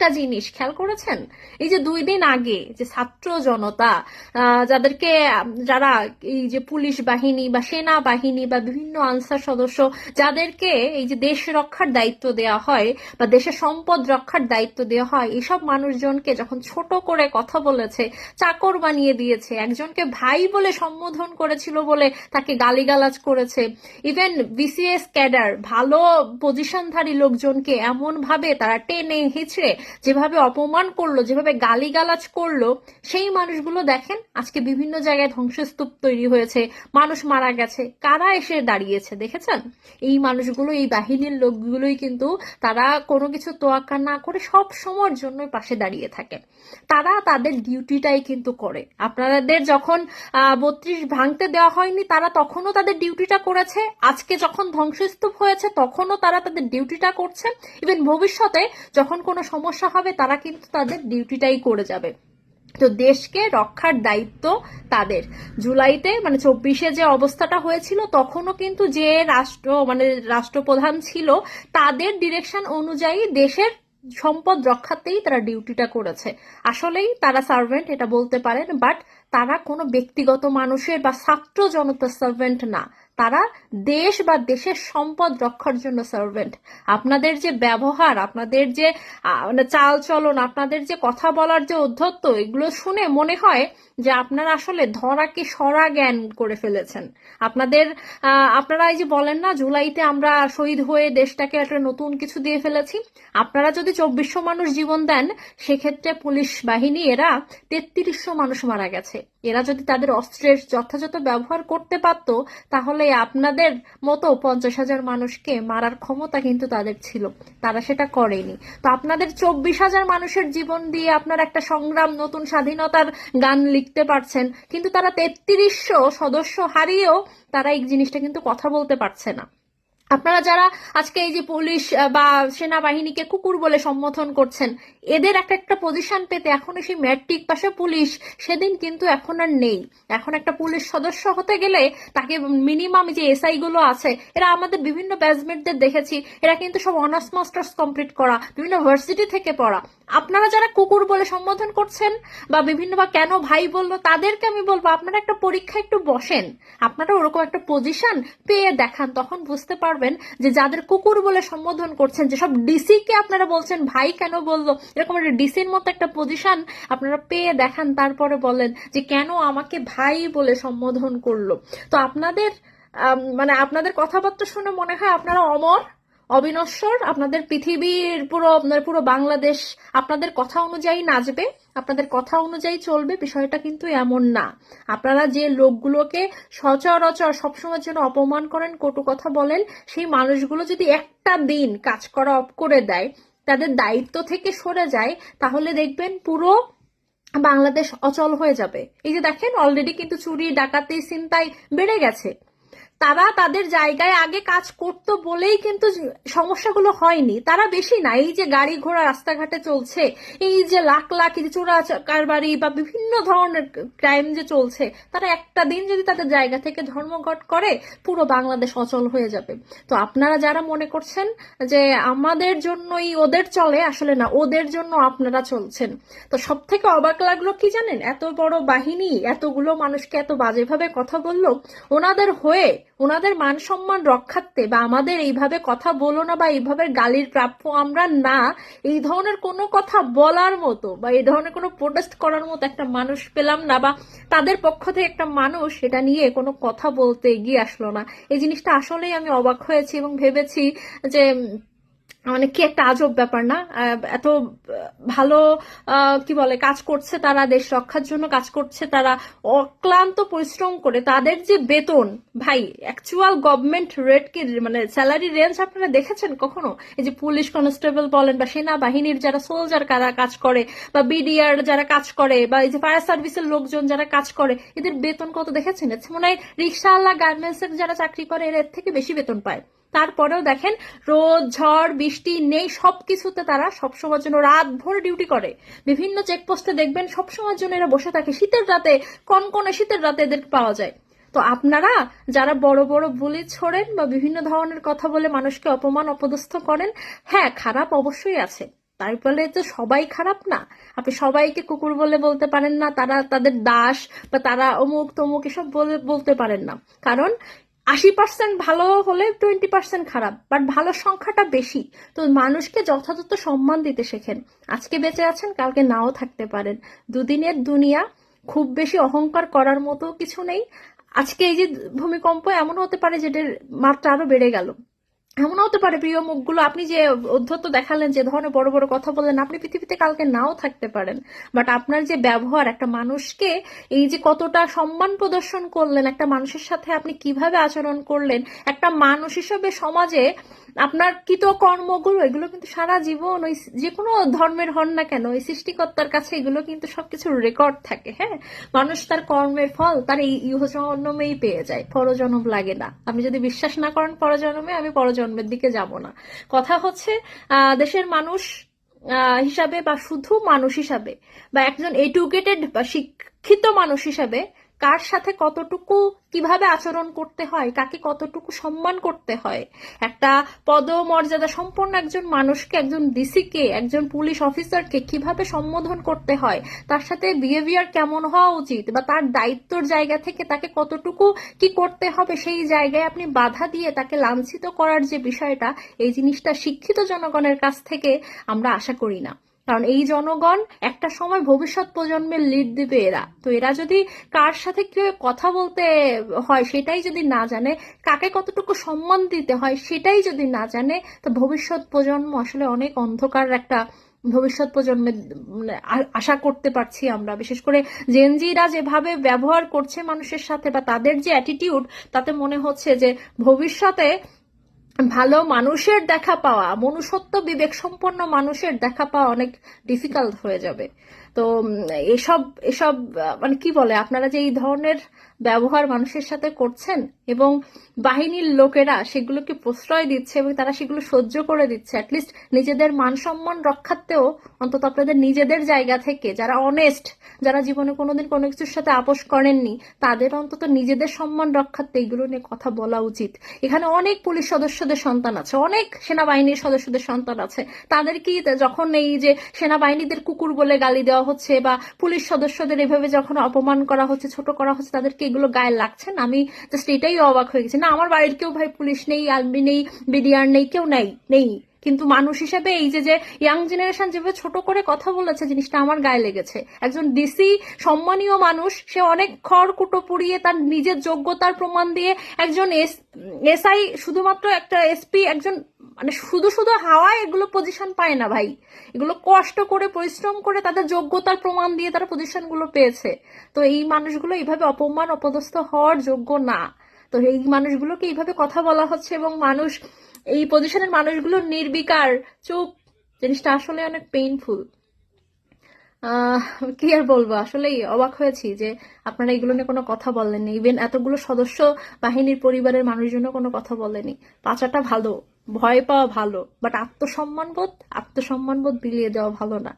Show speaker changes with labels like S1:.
S1: একটা জিনিস খেয়াল করেছেন? এই যে 2 দিন আগে যে ছাত্র জনতা যাদেরকে যারা এই যে পুলিশ বাহিনী বা সেনা বাহিনী বা বিভিন্ন আনসার সদস্য যাদেরকে এই যে দেশ রক্ষার দায়িত্ব দেওয়া হয় বা দেশের সম্পদ রক্ষার দায়িত্ব দেওয়া হয়, এসব মানুষজনকে যখন ছোট করে কথা বলেছে, চাকর বানিয়ে দিয়েছে, একজনকে ভাই বলে সম্বোধন করেছিল বলে তাকে গালিগালাজ করেছে, ইভেন বিসিএস ক্যাডার ভালো পজিশনধারী লোকজনকে এমন ভাবে তারা টেনে হিচড়ে যেভাবে অপমান করলো, যেভাবে গালিগালাজ করলো, সেই মানুষগুলো দেখেন আজকে বিভিন্ন জায়গায় ধ্বংসস্তূপ তৈরি হয়েছে, মানুষ মারা গেছে। কারা এসে দাঁড়িয়েছে দেখেছেন? এই মানুষগুলো, এই বাহিনীর লোকগুলোই কিন্তু তারা কোনো কিছু তোয়াক্কা না করে সব সময়ের জন্য পাশে দাঁড়িয়ে থাকে। তারা তাদের ডিউটিটাই কিন্তু করে। আপনাদের যখন 32 ভাঙতে দেওয়া হয়নি, তারা তখনও তাদের ডিউটিটা করেছে। আজকে যখন ধ্বংসস্তূপ হয়েছে তখনও তারা তাদের ডিউটিটা করছে। ইভেন ভবিষ্যতে যখন কোনো সমস্যা হবে তারা কিন্তু তাদের ডিউটিটাই করে যাবে। তো দেশকে রক্ষার দায়িত্ব তাদের। জুলাইতে মানে 24-এ যে অবস্থাটা হয়েছিল তখনও কিন্তু যে রাষ্ট্রপ্রধান ছিল তাদের ডিরেকশন অনুযায়ী দেশের সম্পদ রক্ষাতেই তারা ডিউটিটা করেছে। আসলেই তারা সার্ভেন্ট, এটা বলতে পারেন, বাট তারা কোনো ব্যক্তিগত মানুষের বা ছাত্র জনতার সার্ভেন্ট না, তারা দেশ বা দেশের সম্পদ রক্ষার জন্য সার্ভেন্ট। আপনাদের যে ব্যবহার, আপনাদের যে মানে চাল চলন, আপনাদের যে কথা বলার যে অধ্যত্ত, এগুলো শুনে মনে হয় যে আপনারা আসলে ধরাকে সরা জ্ঞান করে ফেলেছেন। আপনারা এই যে বলেন না জুলাইতে আমরা শহীদ হয়ে দেশটাকে একটা নতুন কিছু দিয়ে ফেলেছি, আপনারা যদি 2400 মানুষ জীবন দেন, সেক্ষেত্রে পুলিশ বাহিনী এরা 3300 মানুষ মারা গেছে। এরা যদি তাদের অস্ত্রের যথাযথ ব্যবহার করতে পারত, তাহলে আপনাদের মতো 50,000 মানুষকে মারার ক্ষমতা কিন্তু তাদের ছিল। তারা সেটা করেনি। তো আপনাদের 24,000 মানুষের জীবন দিয়ে আপনারা একটা সংগ্রাম, নতুন স্বাধীনতার গান লিখতে পারছেন, কিন্তু তারা 3300 সদস্য হারিয়েও তারা এই জিনিসটা কিন্তু কথা বলতে পারছে না। আপনারা যারা আজকে এই যে পুলিশ বা সেনাবাহিনীকে কুকুর বলে সম্বোধন করছেন, এদের একটা পজিশন পেতে এখনো সেই ম্যাট্রিক পাশে পুলিশ সেদিন কিন্তু এখন আর নেই। এখন একটা পুলিশ সদস্য হতে গেলে তাকে মিনিমাম যে এসআই গুলো আছে, এরা আমাদের বিভিন্ন ব্যাচমেটদের দেখেছি, এরা কিন্তু সব অনার্স মাস্টার্স কমপ্লিট করা, বিভিন্ন ভার্সিটি থেকে পড়া। আপনারা যারা কুকুর বলে সম্বোধন করছেন বা বিভিন্ন বা কেন ভাই বললো, তাদেরকে আমি বলবো আপনারা একটা পরীক্ষা একটু বসেন, আপনারা ওরকম একটা পজিশন পেয়ে দেখান, তখন বুঝতে পারবেন যে যাদের কুকুর বলে সম্বোধন করছেন, যেসব ডিসি কে আপনারা বলছেন ভাই কেন বললো, এরকম একটা ডিসির মতো একটা পজিশন আপনারা পেয়ে দেখান, তারপরে বলেন যে কেন আমাকে ভাই বলে সম্বোধন করলো। তো আপনাদের কথাবার্তা শুনে মনে হয় আপনারা অমর, অবিনশ্বর, আপনাদের পৃথিবীর পুরো বাংলাদেশ আপনাদের কথা অনুযায়ী নাচবে, আপনাদের কথা অনুযায়ী চলবে। বিষয়টা কিন্তু এমন না। আপনারা যে লোকগুলোকে সচরাচর সবসময়ের জন্য অপমান করেন, কটু কথা বলেন, সেই মানুষগুলো যদি একটা দিন কাজ করা অফ করে দেয়, তাদের দায়িত্ব থেকে সরে যায়, তাহলে দেখবেন পুরো বাংলাদেশ অচল হয়ে যাবে। এই যে দেখেন অলরেডি কিন্তু চুরি, ডাকাতি, ছিনতাই বেড়ে গেছে। তারা তাদের জায়গায় আগে কাজ করতো বলেই কিন্তু সমস্যাগুলো হয়নি। তারা বেশি না, এই যে গাড়ি ঘোড়া রাস্তাঘাটে চলছে, এই যে লাখ লাখ এই যে চোরা কারবারি বা বিভিন্ন ধরনের ক্রাইম যে চলছে, তারা একটা দিন যদি তাদের জায়গা থেকে ধর্মঘট করে, পুরো বাংলাদেশ অচল হয়ে যাবে। তো আপনারা যারা মনে করছেন যে আমাদের জন্যই ওদের চলে, আসলে না, ওদের জন্য আপনারা চলছেন। তো সব থেকে অবাক লাগলো কি জানেন, এত বড় বাহিনী এতগুলো মানুষকে এত বাজেভাবে কথা বললো, ওনাদের হয়ে, ওনাদের মান সম্মান রক্ষার্থে বা আমাদের এইভাবে কথা বলো না বা এইভাবে গালির প্রাপ্য আমরা না, এই ধরনের কোনো কথা বলার মতো বা এই ধরনের কোনো প্রোটেস্ট করার মতো একটা মানুষ পেলাম না, বা তাদের পক্ষ থেকে একটা মানুষ এটা নিয়ে কোনো কথা বলতে এগিয়ে আসলো না। এই জিনিসটা আসলেই আমি অবাক হয়েছি এবং ভেবেছি যে মানে কি একটা আজব ব্যাপার না? এত ভালো কি বলে কাজ করছে তারা, দেশ রক্ষার জন্য কাজ করছে তারা, অক্লান্ত পরিশ্রম করে তাদের যে বেতন, ভাই অ্যাকচুয়াল গভর্নমেন্ট রেট কি মানে স্যালারি রেঞ্জ আপনারা দেখেছেন কখনো? এই যে পুলিশ কনস্টেবল বলেন বা সেনাবাহিনীর যারা সোলজার কাজ করে বা বিডিআর যারা কাজ করে বা এই যে ফায়ার সার্ভিসের লোকজন যারা কাজ করে, এদের বেতন কত দেখেছেন? মনে হয় রিক্সাওয়ালা, গার্মেন্টস এর যারা চাকরি করে এর থেকে বেশি বেতন পায়। তারপরেও দেখেন রোদ ঝড় বৃষ্টি নেই, সবকিছুতে তারা সবসময়ের জন্য রাত ভোর ডিউটি করে। বিভিন্ন চেকপোস্টে দেখবেন সবসময়ের জন্য এরা বসে থাকে, শীতের রাতে, কনকনে শীতের রাতে এদের পাওয়া যায়। তো আপনারা যারা বড় বড় বুলি ছোড়েন বা বিভিন্ন ধরনের কথা বলে মানুষকে অপমান অপদস্থ করেন, হ্যাঁ খারাপ অবশ্যই আছে, তাই বলে তো সবাই খারাপ না। আপনি সবাইকে কুকুর বলে বলতে পারেন না, তারা তাদের দাস বা তারা অমুক তমুক এসব বলতে পারেন না। কারণ 80% ভালো হলে 20% খারাপ, বাট ভালো সংখ্যাটা বেশি। তো মানুষকে যথাযথ সম্মান দিতে শেখেন। আজকে বেঁচে আছেন, কালকে নাও থাকতে পারেন। দুদিনের দুনিয়া, খুব বেশি অহংকার করার মতো কিছু নেই। আজকে এই যে ভূমিকম্প, এমন হতে পারে যেটার মাত্রা আরো বেড়ে গেল। এমন হতে পারে প্রিয় মুখগুলো, আপনি যে অধ্যত্ত দেখালেন, যে ধরনের বড় বড় কথা বললেন, আপনি পৃথিবীতে কালকে নাও থাকতে পারেন। বাট আপনার যে ব্যবহার, একটা মানুষকে এই যে কতটা সম্মান প্রদর্শন করলেন, একটা মানুষের সাথে আপনি কিভাবে আচরণ করলেন, একটা মানুষ হিসেবে সমাজে আপনার কৃতকর্মগুলো, এগুলো কিন্তু সারা জীবন ওই যে কোনো ধর্মের হন না কেন, ওই সৃষ্টিকর্তার কাছে এগুলো কিন্তু সবকিছুর রেকর্ড থাকে। হ্যাঁ, মানুষ তার কর্মের ফল তার এই ইহজন্মেই পেয়ে যায়, পরজন্ম লাগে না। আপনি যদি বিশ্বাস না করেন পরজন্মে, আমি পরজন্মের দিকে যাব না। কথা হচ্ছে দেশের মানুষ হিসাবে, বা শুধু মানুষ হিসাবে, বা একজন এডুকেটেড বা শিক্ষিত মানুষ হিসাবে কার সাথে কতটুকু কিভাবে আচরণ করতে হয়, কাকে কতটুকু সম্মান করতে হয়, একটা পদমর্যাদা সম্পন্ন একজন মানুষকে, একজন ডিসিকে, একজন পুলিশ অফিসারকে কিভাবে সম্বোধন করতে হয়, তার সাথে বিহেভিয়ার কেমন হওয়া উচিত, বা তার দায়িত্বর জায়গা থেকে তাকে কতটুকু কি করতে হবে, সেই জায়গায় আপনি বাধা দিয়ে তাকে লাঞ্ছিত করার যে বিষয়টা, এই জিনিসটা শিক্ষিত জনগণের কাছ থেকে আমরা আশা করি না। কারণ এই জনগণ একটা সময় ভবিষ্যৎ প্রজন্মের লিড দিবে এরা। তো এরা যদি কার সাথে কি কথা বলতে হয় সেটাই যদি না জানে, কাকে কতটুকু সম্মান দিতে হয় সেটাই যদি না জানে, তো ভবিষ্যৎ প্রজন্ম আসলে অনেক অন্ধকার একটা ভবিষ্যৎ প্রজন্মের আশা করতে পারছি আমরা। বিশেষ করে জেনজিরা যেভাবে ব্যবহার করছে মানুষের সাথে, বা তাদের যে অ্যাটিটিউড, তাতে মনে হচ্ছে যে ভবিষ্যতে ভালো মানুষের দেখা পাওয়া, মনুষ্যত্ব বিবেক সম্পন্ন মানুষের দেখা পাওয়া অনেক ডিফিকাল্ট হয়ে যাবে। তো এসব এসব মানে কি বলে, আপনারা যে এই ধরনের ব্যবহার মানুষের সাথে করছেন, এবং বাহিনীর লোকেরা সেগুলোকে প্রশ্রয় দিচ্ছে এবং তারা সেগুলো সহ্য করে দিচ্ছে, অ্যাটলিস্ট নিজেদের মান সম্মান রক্ষার্থেও অন্তত আপনাদের নিজেদের জায়গা থেকে, যারা অনেস্ট, যারা জীবনে কোনোদিন কোনো কিছুর সাথে আপোষ করেননি, তাদের অন্তত নিজেদের সম্মান রক্ষার্থে এগুলো নিয়ে কথা বলা উচিত। এখানে অনেক পুলিশ সদস্যদের সন্তান আছে, অনেক সেনাবাহিনীর সদস্যদের সন্তান আছে, তাদেরকে যখন এই যে সেনাবাহিনীদের কুকুর বলে গালি দেওয়া হচ্ছে, বা পুলিশ সদস্যদের এভাবে যখন অপমান করা হচ্ছে, ছোট করা হচ্ছে, তাদেরকে এগুলো গায়ে লাগছে না? আমি জাস্ট এটাই অবাক হয়ে গেছি। না, আমার বাড়ির কেউ ভাই পুলিশ নেই, আর্মি নেই, বিডিআর নেই, কেউ নেই নেই, কিন্তু মানুষ হিসেবে এই যে যে ইয়াং জেনারেশন যেভাবে ছোট করে কথা বলেছে, জিনিসটা আমার গায়ে লেগেছে। একজন ডিসি সম্মানীয় মানুষ, সে অনেক খড়কুটো পুড়িয়ে তার নিজের যোগ্যতার প্রমাণ দিয়ে, একজন এসআই শুধুমাত্র একটা এসপি, একজন মানে শুধু শুধু হাওয়ায় এগুলো পজিশন পায় না ভাই, এগুলো কষ্ট করে পরিশ্রম করে তাদের যোগ্যতার প্রমাণ দিয়ে তারা পজিশন গুলো পেয়েছে। তো এই মানুষগুলো এইভাবে অপমান অপদস্থ হওয়ার যোগ্য না। তো এই মানুষগুলোকে এইভাবে কথা বলা হচ্ছে, এবং মানুষ, এই পজিশনের মানুষগুলো নির্বিকার, চুপ, জিনিসটা আসলে অনেক পেইনফুল। কি আর বলবো, আসলেই অবাক হয়েছি যে আপনারা এগুলো নিয়ে কোনো কথা বলেননি। ইভেন এতগুলো সদস্য বাহিনীর পরিবারের মানুষজনও কোনো কথা বলেনি। বাঁচাটা ভালো, ভয় পাওয়া ভালো, বাট আত্মসম্মানবোধ বিলিয়ে দেওয়া ভালো না।